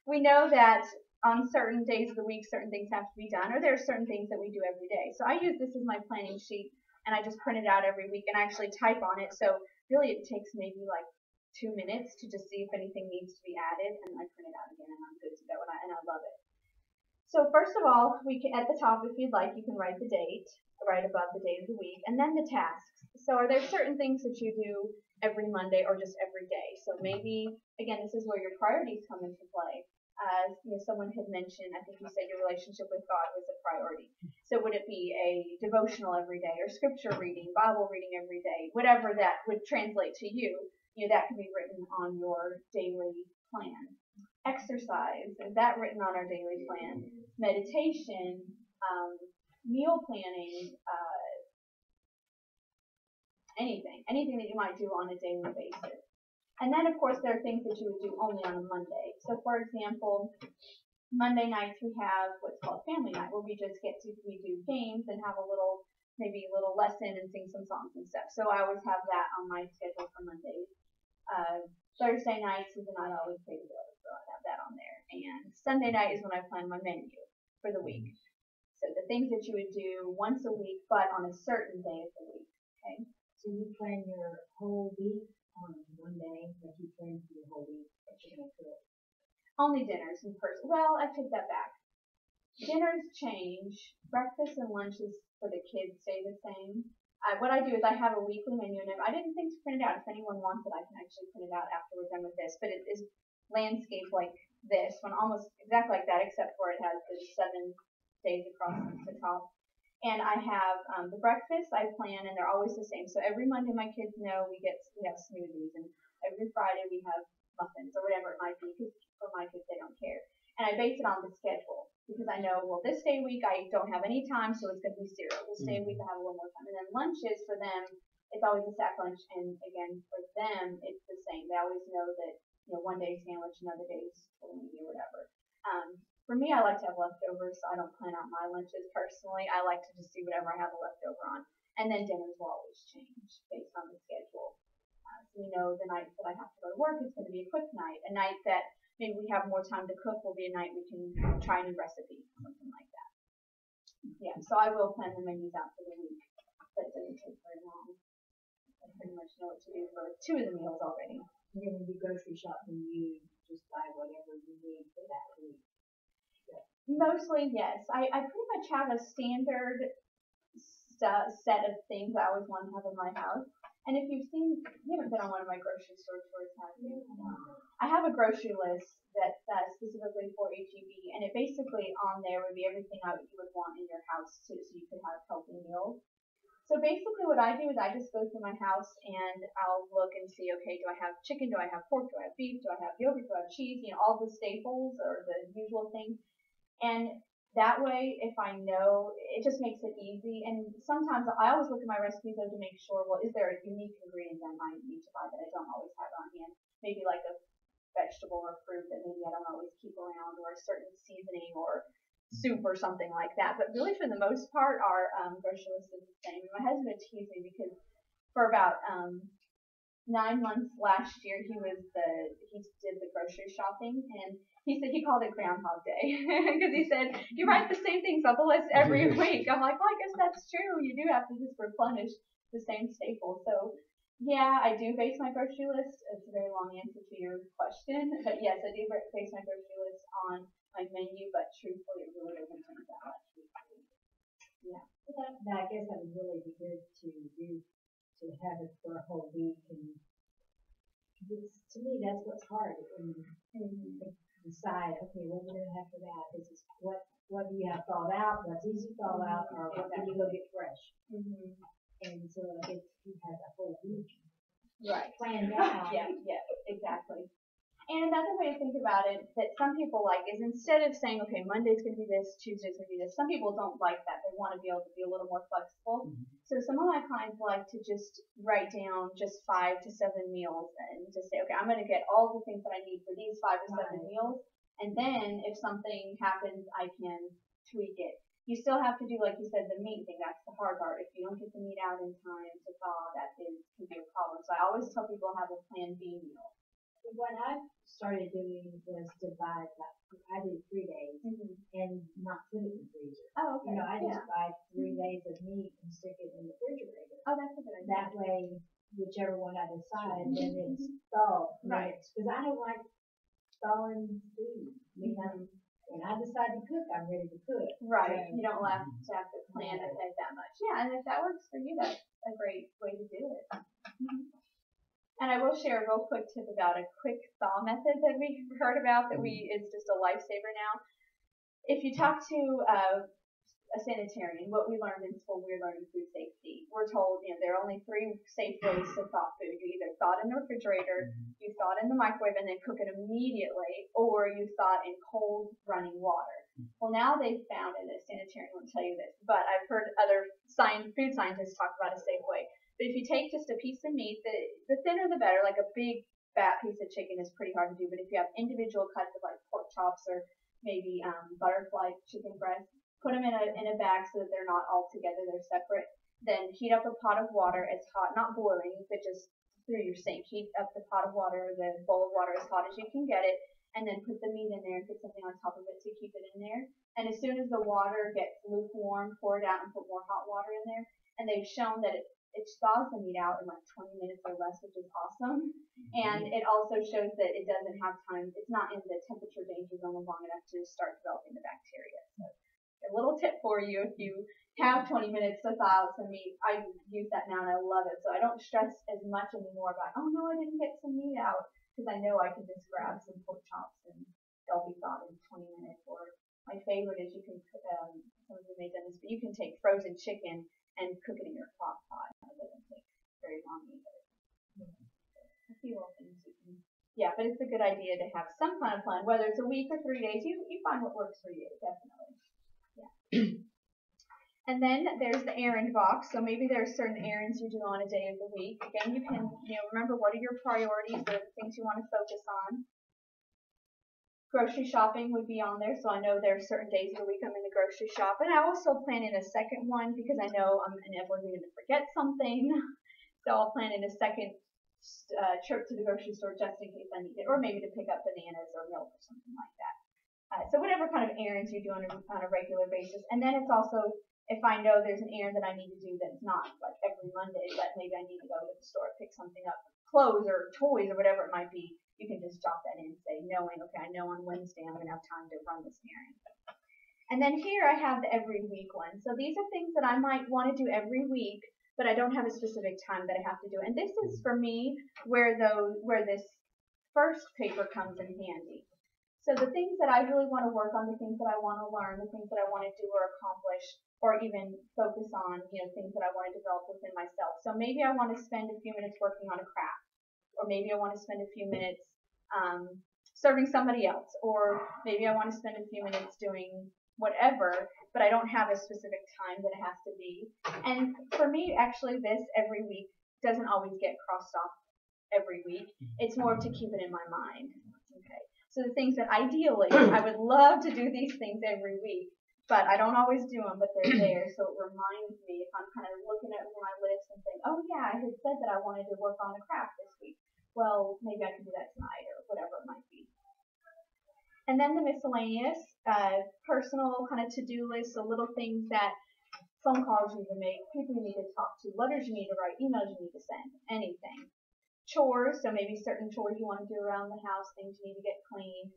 Speaker 1: we know that on certain days of the week, certain things have to be done, or there are certain things that we do every day. So I use this as my planning sheet, and I just print it out every week, and I actually type on it. So really, it takes maybe like 2 minutes to just see if anything needs to be added, and I print it out again, and I'm good to go, and I love it. So first of all, we can, at the top, if you'd like, you can write the date right above the day of the week, and then the tasks. So are there certain things that you do every Monday or just every day? So maybe, again, this is where your priorities come into play. Someone had mentioned, I think you said your relationship with God was a priority. So would it be a devotional every day, or scripture reading, Bible reading every day, whatever that would translate to you, that can be written on your daily plan. Exercise, is that written on our daily plan? Meditation, meal planning, anything that you might do on a daily basis. And then, of course, there are things that you would do only on a Monday. So, for example, Monday nights we have what's called family night, where we do games and have maybe a little lesson and sing some songs and stuff. So I always have that on my schedule for Mondays. Thursday nights is when I always pay the bills, so I have that on there. And Sunday night is when I plan my menu for the week. So the things that you would do once a week, but on a certain day of the week. Okay.
Speaker 7: So you plan your whole week on one day, like you plan for your whole week, what you're going to cook?
Speaker 1: Only dinners in person. Well, I take that back. Dinners change. Breakfast and lunches for the kids stay the same. What I do is I have a weekly menu, and I didn't think to print it out. If anyone wants it, I can actually print it out after we're done with this. But it is landscape like this, one almost exactly like that, except for it has the 7 days across the top. And I have the breakfast I plan, and they're always the same. So every Monday, my kids know we have smoothies, and every Friday we have muffins or whatever it might be. Because for my kids, they don't care. And I base it on the schedule because I know, well, this day week I don't have any time, so it's going to be cereal. This day week I have a little more time. And then lunches for them, it's always a sack lunch, and again for them it's the same. They always know that one day sandwich, another day is totally or whatever. For me, I like to have leftovers, so I don't plan out my lunches personally. I like to just see whatever I have a leftover on. And then dinners will always change based on the schedule. So we know the nights that I have to go to work, it's going to be a quick night. A night that maybe we have more time to cook will be a night we can try a new recipe, something like that. Yeah, so I will plan the menus out for the week, but it doesn't take very long. I pretty much know what to do for 2 of the meals already.
Speaker 7: And then when you grocery shopping, you just buy whatever you need for that week.
Speaker 1: Mostly, yes. I pretty much have a standard set of things I always want to have in my house. And if you haven't been on one of my grocery store tours, have you? I have a grocery list that's specifically for HEB, and it basically on there would be everything you would want in your house so you could have healthy meals. So basically what I do is I just go through my house and I'll look and see, okay, do I have chicken, do I have pork, do I have beef, do I have yogurt, do I have cheese, all the staples or the usual things. And that way, if I know, it just makes it easy. And sometimes I always look at my recipes though to make sure, well, is there a unique ingredient that I might need to buy that I don't always have on hand? Maybe like a vegetable or fruit that maybe I don't always keep around, or a certain seasoning or soup or something like that. But really, for the most part, our grocery list is the same. And my husband would tease me because for about 9 months last year, he did the grocery shopping, and he said he called it Groundhog Day because he said you write the same things on the list every week. I'm like, well, I guess that's true. You do have to just replenish the same staples. So yeah, I do base my grocery list. It's a very long answer to your question, but yes, I do base my grocery list on my menu, but truthfully, it really doesn't change that much. Yeah.
Speaker 7: I guess that would really be good to do, to have it for a whole week. And to me, that's what's hard. And decide, okay, what we're going to have for that. Is what do you have thawed out? What's easy thawed out, or what can you go get fresh? And so if you have a whole week planned out.
Speaker 1: Yeah, exactly. And another way to think about it that some people like is instead of saying, okay, Monday's going to be this, Tuesday's going to be this, some people don't like that. They want to be able to be a little more flexible. So some of my clients like to just write down just 5 to 7 meals and just say, okay, I'm going to get all the things that I need for these 5 to 7 meals. And then if something happens, I can tweak it. You still have to do, like you said, the meat thing. That's the hard part. If you don't get the meat out in time to thaw, can be a problem. So I always tell people have a plan B meal.
Speaker 7: What I started doing was divide, I did 3 days and not put it in the freezer.
Speaker 1: Oh, okay.
Speaker 7: I just buy 3 days of meat and stick it in the refrigerator.
Speaker 1: Oh, that's a good idea.
Speaker 7: That way, whichever one I decide, then it's thawed.
Speaker 1: Right.
Speaker 7: Because I don't like thawing food. When I decide to cook, I'm ready to cook.
Speaker 1: Right. So, you don't have to plan ahead that much. Yeah, and if that works for you, that's a great way to do it. And I will share a real quick tip about a quick thaw method that we've heard about is just a lifesaver now. If you talk to a sanitarian, what we learned in school, we were learning food safety. We're told, there are only 3 safe ways to thaw food. You either thaw it in the refrigerator, you thaw it in the microwave and then cook it immediately, or you thaw it in cold running water. Well, now they've found, and a sanitarian won't tell you this, but I've heard other food scientists talk about a safe way. But if you take just a piece of meat, the thinner the better. Like a big fat piece of chicken is pretty hard to do, but if you have individual cuts of like pork chops or maybe butterfly chicken breast, put them in a bag so that they're not all together, they're separate. Then heat up a pot of water. It's hot, not boiling, but just through your sink. Heat up the pot of water, the bowl of water as hot as you can get it, and then put the meat in there and put something on top of it to keep it in there. And as soon as the water gets lukewarm, pour it out and put more hot water in there. And they've shown that it thaws the meat out in like 20 minutes or less, which is awesome. And it also shows that it doesn't have time, it's not in the temperature danger zone long enough to start developing the bacteria. So a little tip for you, if you have 20 minutes to thaw out some meat, I use that now and I love it. So I don't stress as much anymore about, oh no, I didn't get some meat out, because I know I can just grab some pork chops and they'll be thawed in 20 minutes. Or my favorite is you can, some of you may have done this, but you can take frozen chicken and cook it in your crock pot. It doesn't take very long either. A few little things you can. Yeah, but it's a good idea to have some kind of plan, whether it's a week or 3 days. You find what works for you, definitely. Yeah. And then there's the errand box. So maybe there are certain errands you do on a day of the week. Again, you can remember what are your priorities, what are the things you want to focus on. Grocery shopping would be on there, so I know there are certain days of the week I'm in the grocery shop. And I also plan in a second one because I know I'm inevitably going to forget something. So I'll plan in a second trip to the grocery store just in case I need it, or maybe to pick up bananas or milk or something like that. So whatever kind of errands you do on a regular basis. And then it's also, if I know there's an errand that I need to do that's not like every Monday, but maybe I need to go to the store, pick something up, clothes or toys or whatever it might be, you can just jot that in and say, knowing, okay, I know on Wednesday I'm going to have time to run this errand. And then here I have the every week one. So these are things that I might want to do every week, but I don't have a specific time that I have to do. And this is for me where this first paper comes in handy. So the things that I really want to work on, the things that I want to learn, the things that I want to do or accomplish, or or even focus on, things that I want to develop within myself. So maybe I want to spend a few minutes working on a craft, or maybe I want to spend a few minutes serving somebody else, or maybe I want to spend a few minutes doing whatever, but I don't have a specific time that it has to be. And for me, actually, this every week doesn't always get crossed off every week. It's more to keep it in my mind. Okay. So the things that ideally, I would love to do these things every week, but I don't always do them, but they're there. So it reminds me if I'm kind of looking at my list and saying, oh yeah, I had said that I wanted to work on a craft this week. Well, maybe I can do that tonight or whatever it might be. And then the miscellaneous, personal kind of to-do list, so little things that phone calls you need to make, people you need to talk to, letters you need to write, emails you need to send, anything. Chores, so maybe certain chores you want to do around the house, things you need to get clean.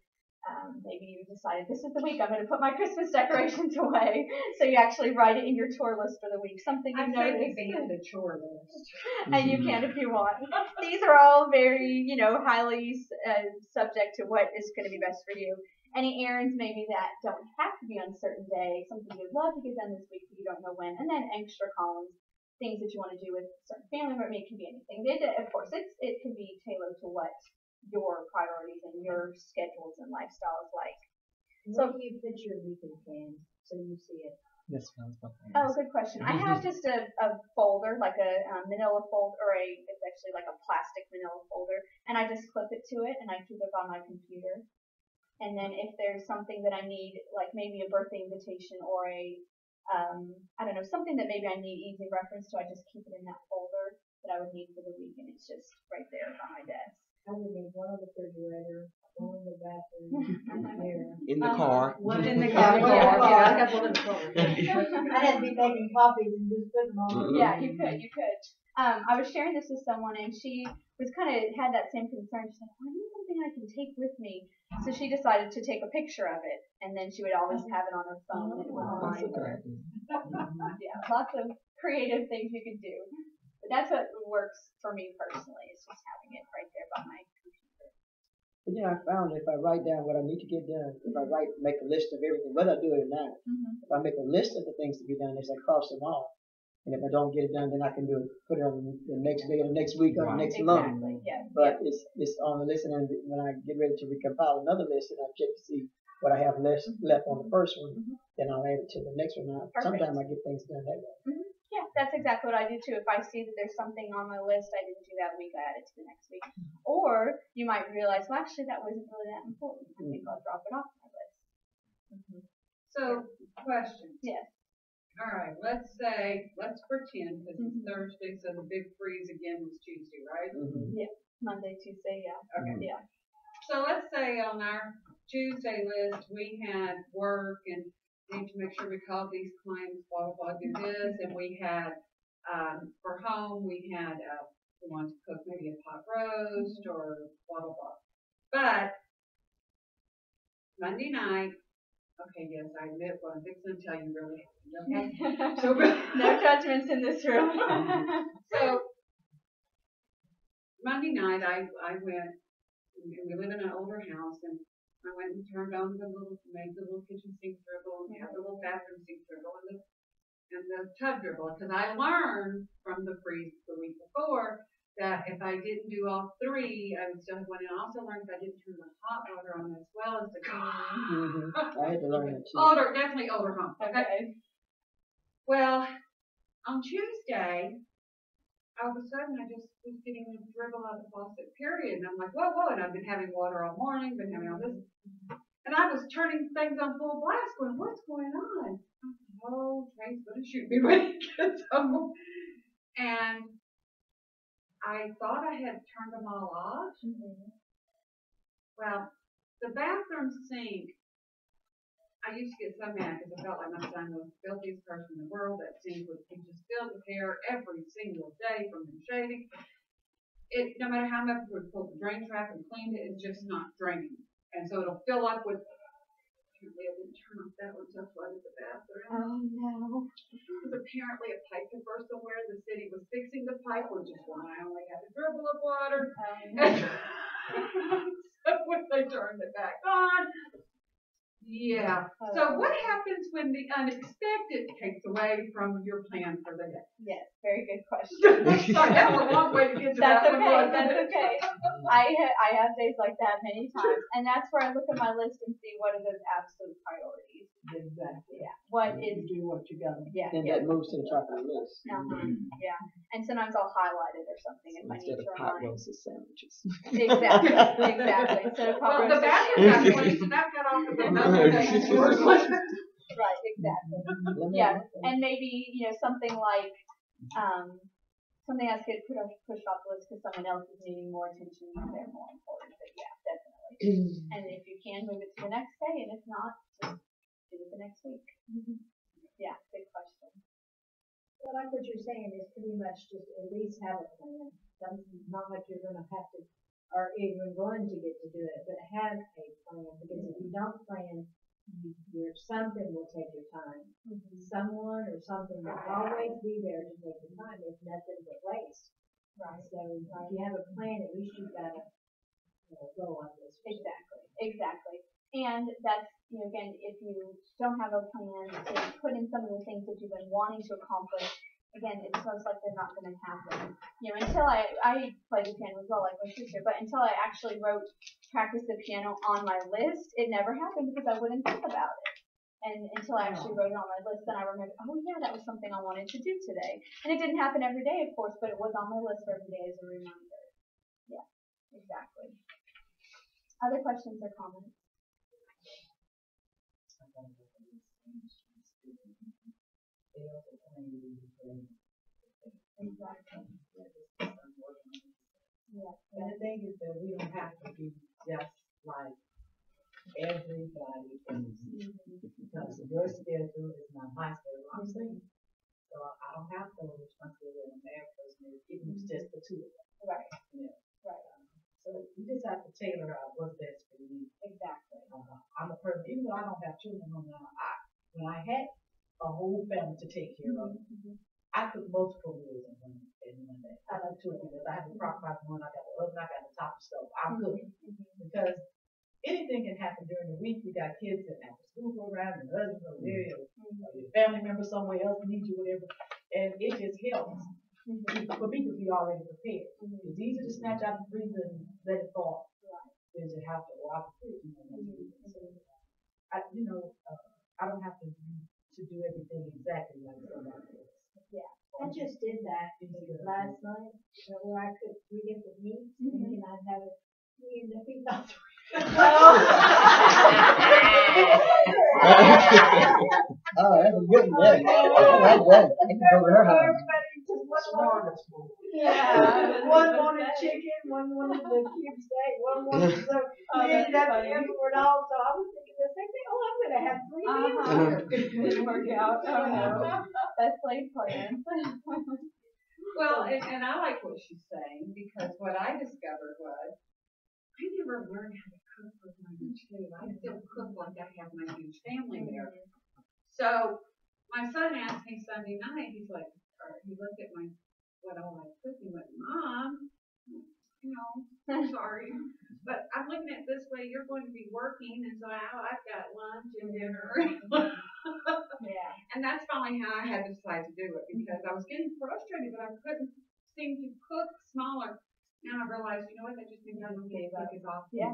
Speaker 1: Maybe you decided this is the week I'm going to put my Christmas decorations away, so you actually write it in your chore list for the week. Something you notice.
Speaker 2: The chore list.
Speaker 1: And you can if you want. These are all very, highly subject to what is going to be best for you. Any errands maybe that don't have to be on a certain day, something you'd love to get done this week but you don't know when, and then extra columns, things that you want to do with certain family members. It can be anything. Of course, it can be tailored to what your priorities and your schedules and lifestyle is like.
Speaker 7: So you put your weekly plan so you see it.
Speaker 4: That's what I was about to
Speaker 1: Oh,
Speaker 4: ask.
Speaker 1: good question. I have just a folder, like a manila folder, or it's actually like a plastic manila folder, and I just clip it to it, and I keep it on my computer. And then if there's something that I need, like maybe a birthday invitation or I don't know, something that maybe I need easy reference to, I just keep it in that folder that I would need for the week, and it's just right there on my desk.
Speaker 7: I would need one on the refrigerator, one in the bathroom, there.
Speaker 4: In the car.
Speaker 5: One in the
Speaker 1: car.
Speaker 5: Yeah, I got one in the car.
Speaker 7: I had to be making copies and just putting them on.
Speaker 1: Yeah, you could. I was sharing this with someone, and she was kind of had that same concern. She's like, I need something I can take with me. So she decided to take a picture of it, and then she would always have it on her phone. And it would
Speaker 4: That's a
Speaker 1: remind
Speaker 4: good
Speaker 1: her.
Speaker 4: idea.
Speaker 1: Yeah, lots of creative things you could do. But that's what works for me personally, is just having it right there by my computer.
Speaker 3: But I found if I write down what I need to get done, if I make a list of everything, whether I do it or not, if I make a list of the things to be done, as I cross them off, and if I don't get it done, then I can put it on the next day or the next week or the next month.
Speaker 1: Exactly, yeah.
Speaker 3: But it's on the list, and then when I get ready to recompile another list, and I check to see what I have left on the first one, then I'll add it to the next one. Sometimes I get things done that way.
Speaker 1: Yeah, that's exactly what I do too. If I see that there's something on my list I didn't do that week, I add it to the next week. Or you might realize, well, actually, that wasn't really that important. I think I'll drop it off my list.
Speaker 2: So, question.
Speaker 1: Yes.
Speaker 2: All right, let's pretend, because it's Thursday, so the big freeze again was Tuesday, right?
Speaker 1: Yeah. Monday, Tuesday, yeah.
Speaker 2: Okay.
Speaker 1: Yeah.
Speaker 2: So let's say on our Tuesday list, we had work and need to make sure we called these clients, blah, blah, blah, do this. And we had, for home, we had, we wanted to cook maybe a pot roast or blah, blah, blah. But Monday night, okay, yes, I admit what I'm fixing to tell you really happened. Okay? So,
Speaker 1: No judgments in this room.
Speaker 2: so Monday night, I went, we live in an older house, and I went and turned on made the little kitchen sink dribble, and had the little bathroom sink dribble, and the tub dribble, because I learned from the freeze the week before that if I didn't do all three, I would still have one. And I also learned if I didn't turn the hot water on as well as the
Speaker 3: I had to learn that too.
Speaker 2: definitely older home.
Speaker 1: Okay.
Speaker 2: Well, on Tuesday, all of a sudden I just was getting a dribble out of the faucet, period. And I'm like, whoa, and I've been having water all morning, been having all this. And I was turning things on full blast going, what's going on? Oh, Trey's going to shoot me when he gets home. And I thought I had turned them all off. Well, the bathroom sink, I used to get so mad because I felt like my son was the filthiest person in the world. That sink was just filled with hair every single day from him shaving. No matter how much we pulled the drain trap and cleaned it, it's just not draining. And so it'll fill up with, apparently I didn't turn off that one, so I flooded the bathroom.
Speaker 1: Oh, no.
Speaker 2: Because apparently a pipe had burst somewhere. The city was fixing the pipe, which is why I only had a dribble of water. So when they turned it back on, Yeah. So what happens when the unexpected takes away from your plan for the day?
Speaker 1: Yes, very good question.
Speaker 2: Sorry, that was a long way to get to
Speaker 1: That's
Speaker 2: that one.
Speaker 1: okay.
Speaker 2: wasn't
Speaker 1: That's
Speaker 2: it?
Speaker 1: okay. I have days like that many times, and that's where I look at my list and see what are those absolute priorities.
Speaker 5: Exactly.
Speaker 1: Yeah. What
Speaker 5: You
Speaker 1: is
Speaker 5: do what you gotta do.
Speaker 1: yeah.
Speaker 3: And
Speaker 1: Yeah.
Speaker 3: that moves to the top of the list.
Speaker 1: Yeah. And sometimes I'll highlight it or something if I need
Speaker 4: Instead
Speaker 1: to
Speaker 4: of pot
Speaker 1: remind.
Speaker 4: roasted sandwiches.
Speaker 1: Exactly. Exactly. Instead of pot
Speaker 2: Well, the
Speaker 1: roasted
Speaker 2: bathroom got
Speaker 1: sandwich.
Speaker 2: cleaned, so that got off of another thing.
Speaker 1: Right. Exactly.
Speaker 3: Let me-
Speaker 1: Yeah. And maybe something like something else get pushed off the list because someone else is needing more attention and they're more important. But yeah, definitely. And if you can, move it to the next day, and if not, just do it the next week. Yeah, good question.
Speaker 7: Well, like what you're saying is pretty much just at least have a plan. Not like you're gonna have to, or even going to get to do it, but have a plan, because if you don't plan, something will take your time. Someone or something will always be there to take your time, if nothing but waste.
Speaker 1: Right.
Speaker 7: So if you have a plan, at least you've got to go on this.
Speaker 1: Exactly. And that's, again, if you don't have a plan to put in some of the things that you've been wanting to accomplish, again, it's most likely not going to happen. Until I play the piano as well, like my sister, but until I actually wrote practice the piano on my list, it never happened because I wouldn't think about it. And until I actually wrote it on my list, then I remembered, oh yeah, that was something I wanted to do today. And it didn't happen every day, of course, but it was on my list for every day as a reminder. Yeah, exactly. Other questions or comments? Exactly. Yeah.
Speaker 6: And the thing is that we don't have to be just like everybody else. Because your schedule is not my schedule. I'm saying. So I don't have to responsibility on that person, even if it's just the two of us.
Speaker 1: Right.
Speaker 6: Right. So you just have to tailor out what's best for you.
Speaker 1: Exactly.
Speaker 6: I'm a person, even though I don't have children on now, when I had a whole family to take care of, I cooked multiple meals in one day. I like two because I have the crock pot one, I got the oven, I got the top stove. I'm cooking because anything can happen during the week. You got kids that after school program, your husband over there, or your family member somewhere else needs you, whatever, and it just helps for me to be already prepared. It's easy to snatch out the freezer and let it fall than to have to go out the fridge. I don't have to do everything exactly like somebody else.
Speaker 7: Yeah, I just did that last night, where I cooked 3 different meats, thinking I'd have it, and the feet all 3.
Speaker 3: Oh, that's a good one. I like that. I can go with her house.
Speaker 7: Yeah, one wanted chicken, one wanted the cube steak, one wanted so we ended up here for it all. So I was thinking the same thing. Oh, I'm gonna have 3 meals here.
Speaker 1: Didn't work out. Oh no. That's laid plans.
Speaker 2: Well, and I like what she's saying because what I discovered was I never learned how to cook with my huge family. I still cook like I have my huge family there. So my son asked me Sunday night, he looked at what all I cooked and went, Mom, I'm sorry, but I'm looking at it this way, you're going to be working, and so I've got lunch and dinner.
Speaker 1: Yeah.
Speaker 2: And that's finally how I had to decide to do it because I was getting frustrated, but I couldn't seem to cook smaller. Now I realize, that just means I'm going to get cookies off.
Speaker 1: Yeah.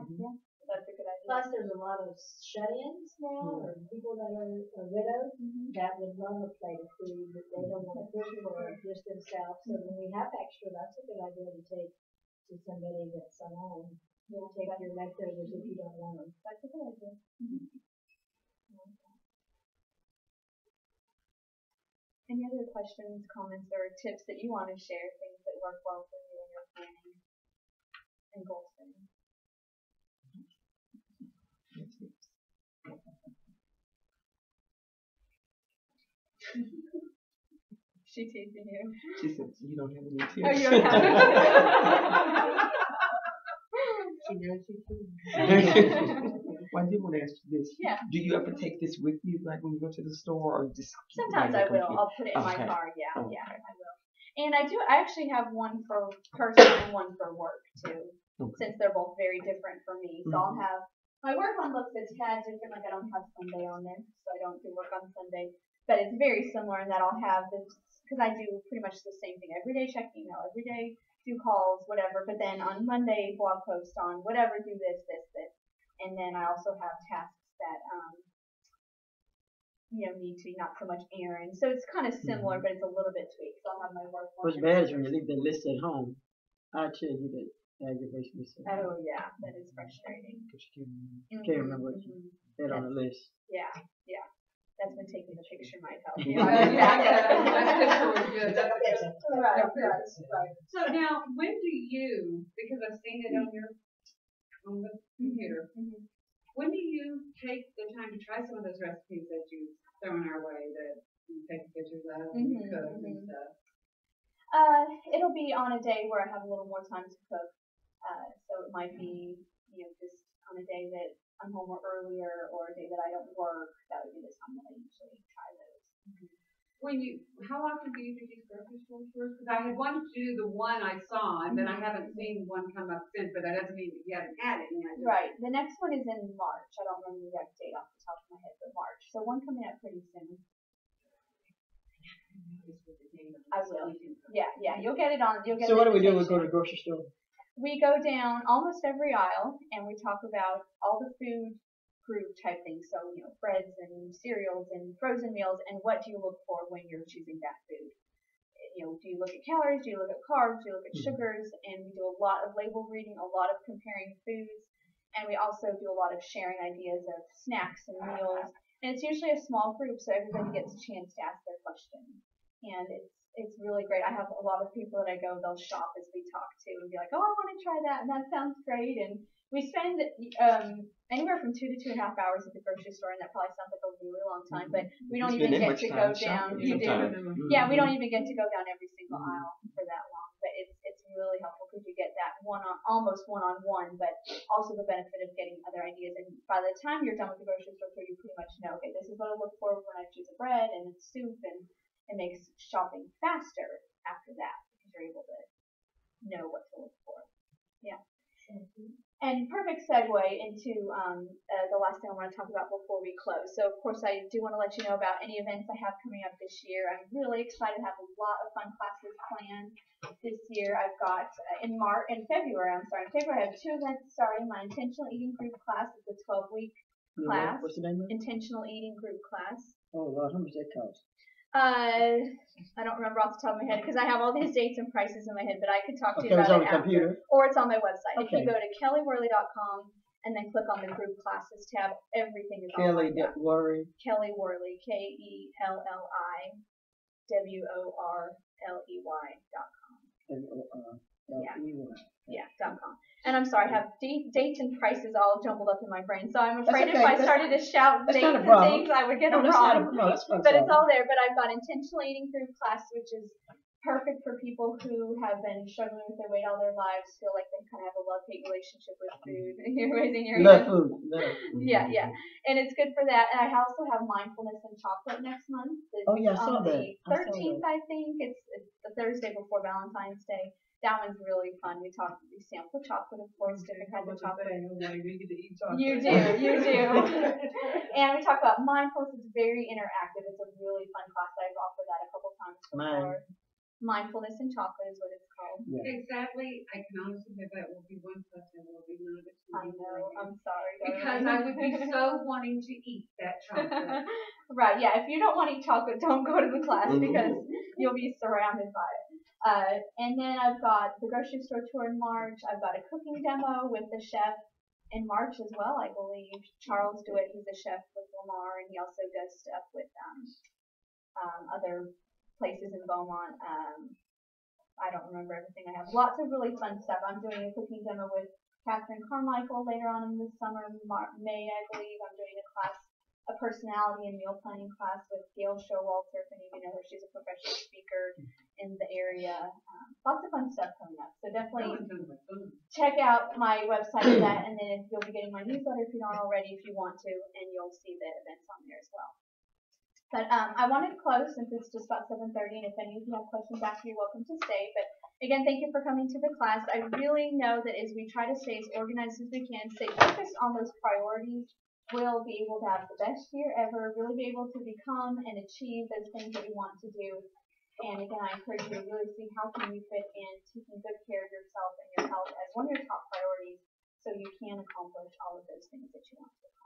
Speaker 1: That's a good idea.
Speaker 7: Plus, there's a lot of shut-ins now, or people that are widows that would love a plate of food, but they don't want to cook for just themselves. So when we have extra, that's a good idea to take to somebody that's alone. Take your leftovers if you don't want them.
Speaker 1: That's a good idea. Any other questions, comments, or tips that you want to share? Things that work well for you in your planning and goal setting? She teasing you.
Speaker 4: She said, you don't have any tips.
Speaker 1: Oh, you don't have any.
Speaker 7: She knows you too.
Speaker 4: Well, I did want to ask you this.
Speaker 1: Yeah.
Speaker 4: Do you ever take this with you, like when you go to the store, or you just?
Speaker 1: Sometimes I will. I'll put it in my
Speaker 4: Okay.
Speaker 1: car. Yeah,
Speaker 4: Okay.
Speaker 1: yeah, I will. And I actually have one for personal and one for work too,
Speaker 4: Okay.
Speaker 1: since they're both very different for me. So I'll have My work one looks a tad different, like I don't have Sunday on there, so I don't do work on Sunday. But it's very similar in that I'll have this, because I do pretty much the same thing every day, check email, every day do calls, whatever. But then on Monday, blog post on whatever, do this. And then I also have tasks that, need to be not so much errands. So it's kind of similar, but it's a little bit tweaked. So I'll have my work one.
Speaker 3: What's bad is when you leave the list at home. I tell you that aggravation is.
Speaker 1: Oh yeah, that is frustrating.
Speaker 3: Can't remember what you had on the list.
Speaker 1: Yeah. That's when taking the picture might help.
Speaker 2: That picture was good.
Speaker 1: Right.
Speaker 2: So now, when do you, because I've seen it on the computer, when do you take the time to try some of those recipes that you've thrown our way that you take pictures of and you cook and stuff?
Speaker 1: It'll be on a day where I have a little more time to cook. So it might be, just on a day that I'm home more earlier or a day that I don't work. That would be the time that I usually try those.
Speaker 2: How often do you do these grocery store tours? Because I had wanted to do the one I saw, and then I haven't seen one come up since, but that doesn't mean that you haven't had it yet.
Speaker 1: Right. The next one is in March. I don't remember the exact date off the top of my head, but March. So one coming up pretty soon. I will. Yeah. You'll get it on.
Speaker 3: So what do we do? We go to the grocery store.
Speaker 1: We go down almost every aisle and we talk about all the food group type things. So, breads and cereals and frozen meals, and what do you look for when you're choosing that food? Do you look at calories? Do you look at carbs? Do you look at sugars? And we do a lot of label reading, a lot of comparing foods, and we also do a lot of sharing ideas of snacks and meals. And it's usually a small group, so everybody gets a chance to ask their questions. And it's really great. I have a lot of people that I go, they'll shop as we talk to and be like, oh, I want to try that, and that sounds great. And we spend anywhere from 2 to 2.5 hours at the grocery store, and that probably sounds like a really long time, but we don't even get to go down. You do. Yeah, we don't even get to go down every single aisle for that long, but it's really helpful because you get that almost one-on-one, but also the benefit of getting other ideas. And by the time you're done with the grocery store, you pretty much know, okay, this is what I look for when I choose a bread and soup, and it makes shopping faster after that because you're able to know what to look for. Yeah. And perfect segue into the last thing I want to talk about before we close. So, of course, I do want to let you know about any events I have coming up this year. I'm really excited to have a lot of fun classes planned this year. I've got in February, I have 2 events starting. My Intentional Eating Group class is a 12-week class.
Speaker 3: What's the name of it?
Speaker 1: Intentional Eating Group class.
Speaker 3: Oh, Lord, how much that cost?
Speaker 1: I don't remember off the top of my head because I have all these dates and prices in my head, but I could talk to you
Speaker 3: it's
Speaker 1: about
Speaker 3: on
Speaker 1: it
Speaker 3: the
Speaker 1: after.
Speaker 3: computer.
Speaker 1: Or it's on my website.
Speaker 3: Okay.
Speaker 1: If you go to kellyworley.com and then click on the group classes tab, everything is on
Speaker 3: Kelly Worley.
Speaker 1: Kelly Worley, KELLIWORLEY.com. .com. And I'm sorry, I have dates and prices all jumbled up in my brain, so I'm afraid if I started to shout dates and things, I would get them wrong. But it's all there. But I've got Intentional Eating Group class, which is perfect for people who have been struggling with their weight all their lives, feel like they kind of have a love-hate relationship with food. You're raising your hand. Yeah. And it's good for that. And I also have Mindfulness and Chocolate next month. It's
Speaker 3: I saw that.
Speaker 1: The 13th, I think. It's the Thursday before Valentine's Day. That one's really fun. We sample chocolate, of course, different kinds of chocolate. You do. And we talk about mindfulness. It's very interactive. It's a really fun class. I've offered that a couple times before. Mindfulness and Chocolate is what it's called.
Speaker 2: Yeah. Exactly. I can honestly say that will be one class I will be not
Speaker 1: I know. I'm sorry.
Speaker 2: Because I would be so wanting to eat that chocolate.
Speaker 1: Right. Yeah. If you don't want to eat chocolate, don't go to the class because you'll be surrounded by it. And then I've got the grocery store tour in March. I've got a cooking demo with the chef in March as well, I believe. Charles DeWitt, he's a chef with Lamar, and he also does stuff with other places in Beaumont. I don't remember everything I have. Lots of really fun stuff. I'm doing a cooking demo with Catherine Carmichael later on in the summer, May, I believe. I'm doing a personality and meal planning class with Gail Showalter, if any of you know her. She's a professional speaker in the area. Lots of fun stuff coming up. So definitely check out my website for that, and then you'll be getting my newsletter if you don't already, if you want to, and you'll see the events on there as well. But I wanted to close since it's just about 7:30, and if any of you have questions after, you're welcome to stay. But again, thank you for coming to the class. I really know that as we try to stay as organized as we can, stay focused on those priorities, we'll be able to have the best year ever, really be able to become and achieve those things that we want to do. And again, I encourage you to really see how can you fit in taking good care of yourself and your health as one of your top priorities so you can accomplish all of those things that you want to accomplish.